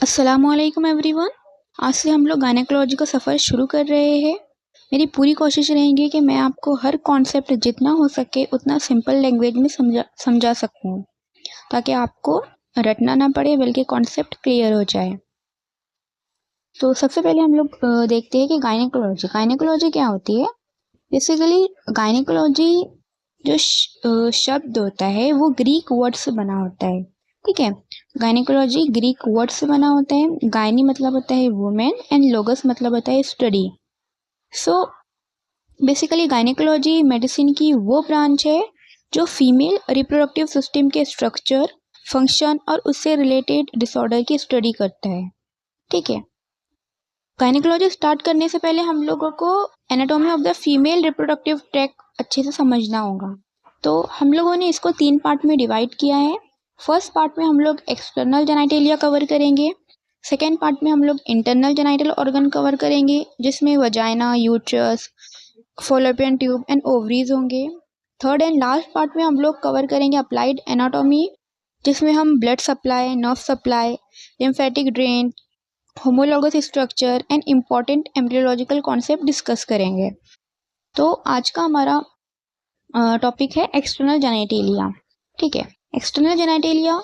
अस्सलामुअलैकुम एवरीवन। आज से हम लोग गायनेकोलॉजी का सफ़र शुरू कर रहे हैं। मेरी पूरी कोशिश रहेगी कि मैं आपको हर कॉन्सेप्ट जितना हो सके उतना सिंपल लैंग्वेज में समझा सकूं, ताकि आपको रटना ना पड़े बल्कि कॉन्सेप्ट क्लियर हो जाए। तो सबसे पहले हम लोग देखते हैं कि गायनेकोलॉजी क्या होती है। बेसिकली गायनेकोलॉजी जो शब्द होता है वो ग्रीक वर्ड से बना होता है। ठीक है, गायनेकोलॉजी ग्रीक वर्ड से बना होता है। गायनी मतलब होता है वुमेन एंड लोगस मतलब होता है study. So basically gynaecology medicine की वो ब्रांच है जो फीमेल रिप्रोडक्टिव सिस्टम के स्ट्रक्चर, फंक्शन और उससे रिलेटेड डिसऑर्डर की स्टडी करता है। ठीक है, गायनेकोलॉजी स्टार्ट करने से पहले हम लोगों को anatomy of the female reproductive tract अच्छे से समझना होगा। तो हम लोगों ने इसको 3 पार्ट में डिवाइड किया है। फर्स्ट पार्ट में हम लोग एक्सटर्नल जेनाइटेलिया कवर करेंगे। सेकेंड पार्ट में हम लोग इंटरनल जेनाइटल ऑर्गन कवर करेंगे, जिसमें vagina, uterus, Fallopian tube and ovaries होंगे। थर्ड एंड लास्ट पार्ट में हम लोग कवर करेंगे अप्लाइड एनाटॉमी, जिसमें हम blood supply, nerve supply, lymphatic drain, homologous structure and important embryological concept discuss करेंगे। तो आज का हमारा टॉपिक है एक्सटर्नल जेनाइटेलिया। ठीक है, एक्सटर्नल जेनाइटेलिया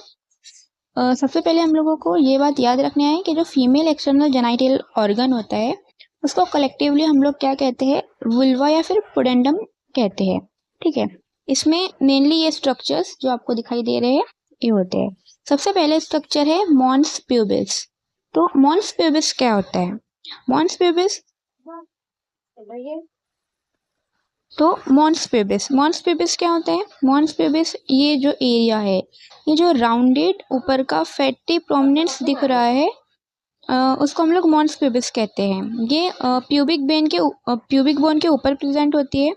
सबसे पहले हम लोगों को ये बात याद रखनी है कि जो फीमेल एक्सटर्नल जेनाइटल ऑर्गन होता है उसको कलेक्टिवली हम लोग क्या कहते हैं, वुल्वा या फिर पुडेंडम कहते हैं। ठीक है, इसमें मेनली ये स्ट्रक्चर्स जो आपको दिखाई दे रहे हैं ये होते हैं। सबसे पहले स्ट्रक्चर है मॉन्स प्यूबिस। तो मॉन्स प्यूबिस क्या होता है? मॉन्स प्यूबिस मॉन्स प्यूबिस क्या होता है? मॉन्स प्यूबिस ये जो एरिया है, ये जो राउंडेड ऊपर का फैटी प्रोमिनेंस दिख रहा है उसको हम लोग मॉन्स प्यूबिस कहते हैं। ये प्यूबिक बोन के ऊपर प्रेजेंट होती है।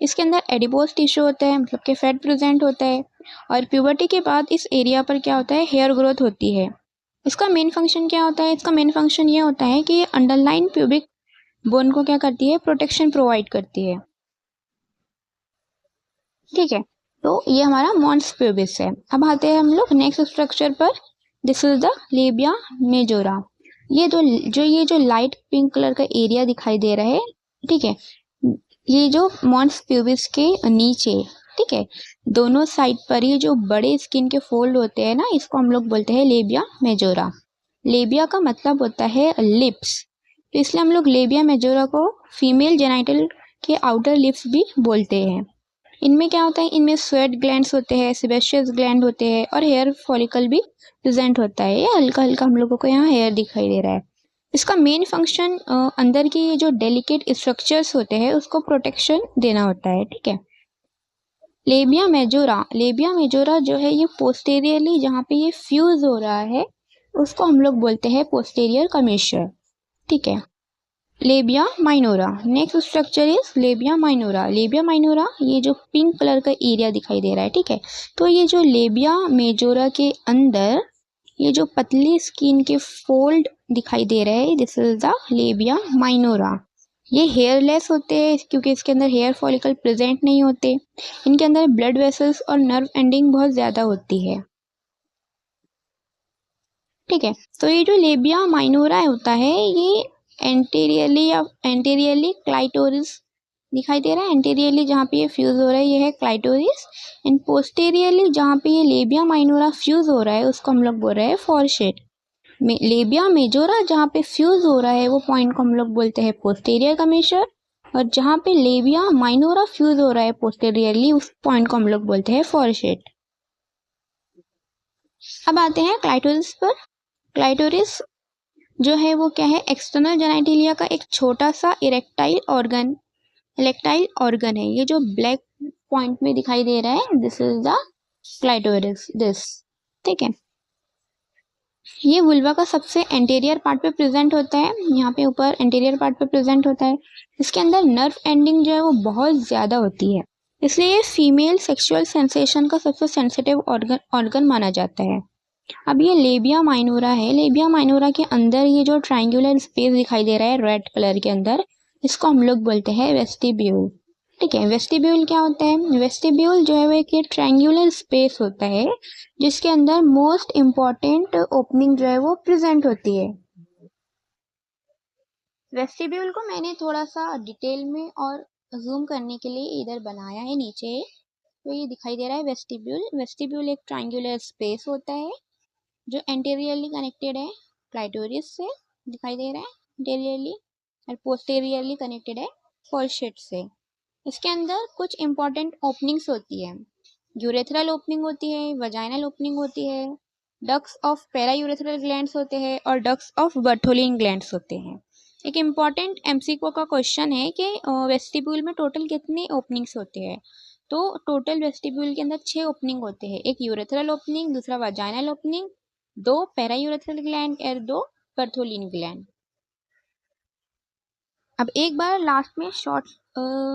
इसके अंदर एडिपोज टिश्यू होता है, मतलब कि फैट प्रेजेंट होता है। और प्यूबर्टी के बाद इस एरिया पर क्या होता है, हेयर ग्रोथ होती है। इसका मेन फंक्शन क्या होता है? इसका मेन फंक्शन ये होता है कि ये अंडरलाइन प्यूबिक बोन को क्या करती है, प्रोटेक्शन प्रोवाइड करती है। ठीक है, तो ये हमारा मॉन्स प्यूबिस है। अब आते हैं हम लोग नेक्स्ट स्ट्रक्चर पर। This is the labia majora. ये जो लाइट पिंक कलर का एरिया दिखाई दे रहा है, ठीक है, ये जो मॉन्स प्यूबिस के नीचे, ठीक है, दोनों साइड पर ये जो बड़े स्किन के फोल्ड होते हैं ना, इसको हम लोग बोलते हैं लेबिया मेजोरा। लेबिया का मतलब होता है लिप्स, तो इसलिए हम लोग लेबिया मेजोरा को फीमेल जेनाइटल के आउटर लिप्स भी बोलते हैं। इनमें क्या होता है, इनमें स्वेट ग्लैंड्स होते हैं, सेबेशियस ग्लैंड होते हैं और हेयर फॉलिकल भी प्रेजेंट होता है। ये हल्का हल्का हम लोगों को यहाँ हेयर दिखाई दे रहा है। इसका मेन फंक्शन अंदर की जो डेलिकेट स्ट्रक्चर्स होते हैं उसको प्रोटेक्शन देना होता है। ठीक है, लेबिया मेजोरा जो है ये पोस्टेरियरली जहाँ पे ये फ्यूज हो रहा है उसको हम लोग बोलते हैं पोस्टेरियर कमीशर। ठीक है, labia minora, next structure is labia minora. Labia minora ये जो पिंक कलर का एरिया दिखाई दे रहा है, ठीक है, तो ये जो लेबिया मेजोरा के अंदर ये जो पतली स्किन के फोल्ड दिखाई दे रहे हैं, this is the labia minora. ये हेयरलेस होते हैं क्योंकि इसके अंदर हेयर फॉलिकल प्रेजेंट नहीं होते। इनके अंदर ब्लड वेसल्स और नर्व एंडिंग बहुत ज्यादा होती है। ठीक है, तो ये जो लेबिया माइनोरा होता है ये एंटीरियरली क्लाइटोरिस दिखाई दे रहा है। एंटीरियरली जहाँ पे ये फ्यूज हो रहा है ये है क्लाइटोरिस, एंड पोस्टेरियरली जहाँ पे ये लेबिया माइनोरा फ्यूज हो रहा है उसको हम लोग बोल रहे हैं फोरशेट। लेबिया मेजोरा जहाँ पे फ्यूज हो रहा है वो पॉइंट को हम लोग बोलते हैं पोस्टेरियर कमीशर, और जहाँ पे लेबिया माइनोरा फ्यूज हो रहा है पोस्टेरियरली उस पॉइंट को हम लोग बोलते हैं फोरशेट। अब आते हैं क्लाइटोरिस पर। क्लाइटोरिस जो है वो क्या है, एक्सटर्नल जेनाइटेलिया का एक छोटा सा इरेक्टाइल ऑर्गन है। ये जो ब्लैक पॉइंट में दिखाई दे रहा है, this is the clitoris this. ठीक है, ये वुल्वा का सबसे एंटीरियर पार्ट पे प्रेजेंट होता है, यहाँ पे ऊपर एंटीरियर पार्ट पे प्रेजेंट होता है। इसके अंदर नर्व एंडिंग जो है वो बहुत ज्यादा होती है, इसलिए ये फीमेल सेक्सुअल सेंसेशन का सबसे सेंसिटिव ऑर्गन माना जाता है। अब ये लेबिया माइनोरा है। लेबिया माइनोरा के अंदर ये जो ट्रायंगुलर स्पेस दिखाई दे रहा है रेड कलर के अंदर, इसको हम लोग बोलते हैं वेस्टिब्यूल। ठीक है। वेस्टिब्यूल क्या होता है? वेस्टिब्यूल जो है वो एक ट्रायंगुलर स्पेस होता है जिसके अंदर मोस्ट इम्पॉर्टेंट ओपनिंग जो है वो प्रेजेंट होती है। वेस्टिब्यूल को मैंने थोड़ा सा डिटेल में और जूम करने के लिए इधर बनाया है नीचे, तो ये दिखाई दे रहा है वेस्टिब्यूल। वेस्टिब्यूल एक ट्रायंगुलर स्पेस होता है जो एंटीरियरली कनेक्टेड है क्लाइटोरिस से, दिखाई दे रहा है एंटीरियरली, और पोस्टेरियरली कनेक्टेड है फोर्सेट से। इसके अंदर कुछ इंपॉर्टेंट ओपनिंग्स होती है, यूरेथ्रल ओपनिंग होती है, वजाइनल ओपनिंग होती है, डक्ट्स ऑफ पेरायूरेथ्रल ग्लैंड्स होते हैं और डक्ट्स ऑफ बर्थोलिन ग्लैंड्स होते हैं। एक इम्पॉर्टेंट एमसीक्यू का क्वेश्चन है कि वेस्टिब्यूल में टोटल कितने ओपनिंग्स होते हैं। तो टोटल वेस्टिब्यूल के अंदर 6 ओपनिंग होते हैं, एक यूरेथ्रल ओपनिंग, दूसरा वजाइनल ओपनिंग, 2 पेरायूरेथ्रल ग्लैंड और 2 बर्थोलिन ग्लैंड। अब एक बार लास्ट में शॉर्ट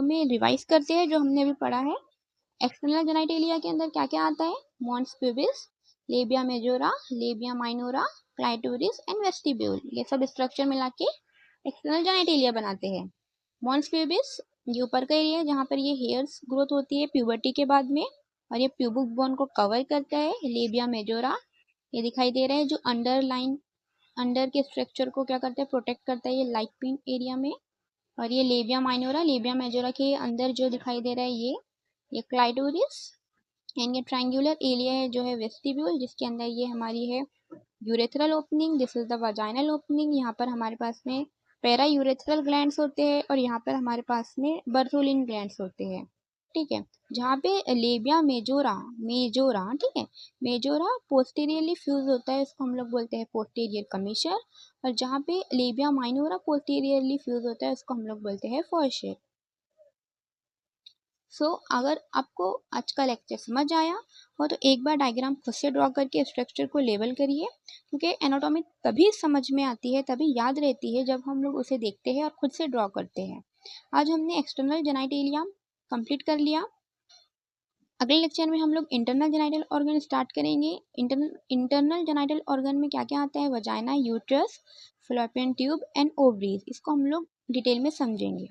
में रिवाइज करते हैं जो हमने अभी पढ़ा है। एक्सटर्नल जेनिटेलिया के अंदर क्या क्या आता है? Mons pubis, labia majora, labia minora, clitoris and vestibule, ये सब स्ट्रक्चर मिला के एक्सटर्नल जेनिटेलिया बनाते हैं। मॉन्स प्यूबिस ये ऊपर का एरिया है जहाँ पर ये हेयर्स ग्रोथ होती है प्यूबर्टी के बाद में, और ये प्यूबिक बोन को कवर करता है। लेबिया मेजोरा ये दिखाई दे रहा है जो अंडर के स्ट्रक्चर को क्या करता है? प्रोटेक्ट करता है ये लाइक पिन एरिया में। और ये लेबिया माइनोरा, लेबिया मेजोरा के अंदर जो दिखाई दे रहा है ये क्लाइटोरिस, एंड ये ट्रायंगुलर एरिया है जो है वेस्टिब्यूल, जिसके अंदर ये हमारी है urethral opening, this is the vaginal opening. यहाँ पर हमारे पास में पेरा यूरेथ्रल ग्लैंड्स होते हैं और यहाँ पर हमारे पास में बर्थोलिन ग्लैंड्स होते हैं। ठीक है, जहाँ पे लेबिया मेजोरा मेजोरा ठीक है, मेजोरा पोस्टीरियरली फ्यूज होता है, इसको हम लोग बोलते हैं पोस्टीरियर कमीशर, और जहाँ पे लेबिया माइनोरा पोस्टीरियरली फ्यूज होता है उसको हम लोग बोलते हैं फॉरशेर। अगर आपको आज का लेक्चर समझ आया हो तो एक बार डायग्राम खुद से ड्रॉ करके स्ट्रक्चर को लेबल करिए, क्योंकि एनाटॉमी तभी समझ में आती है, तभी याद रहती है जब हम लोग उसे देखते हैं और खुद से ड्रॉ करते हैं। आज हमने एक्सटर्नल जेनिटेलिया कंप्लीट कर लिया। अगले लेक्चर में हम लोग इंटरनल जेनिटल ऑर्गन स्टार्ट करेंगे। इंटरनल जेनिटल ऑर्गन में क्या क्या आता है? Vagina, uterus, fallopian tube and ovaries, इसको हम लोग डिटेल में समझेंगे।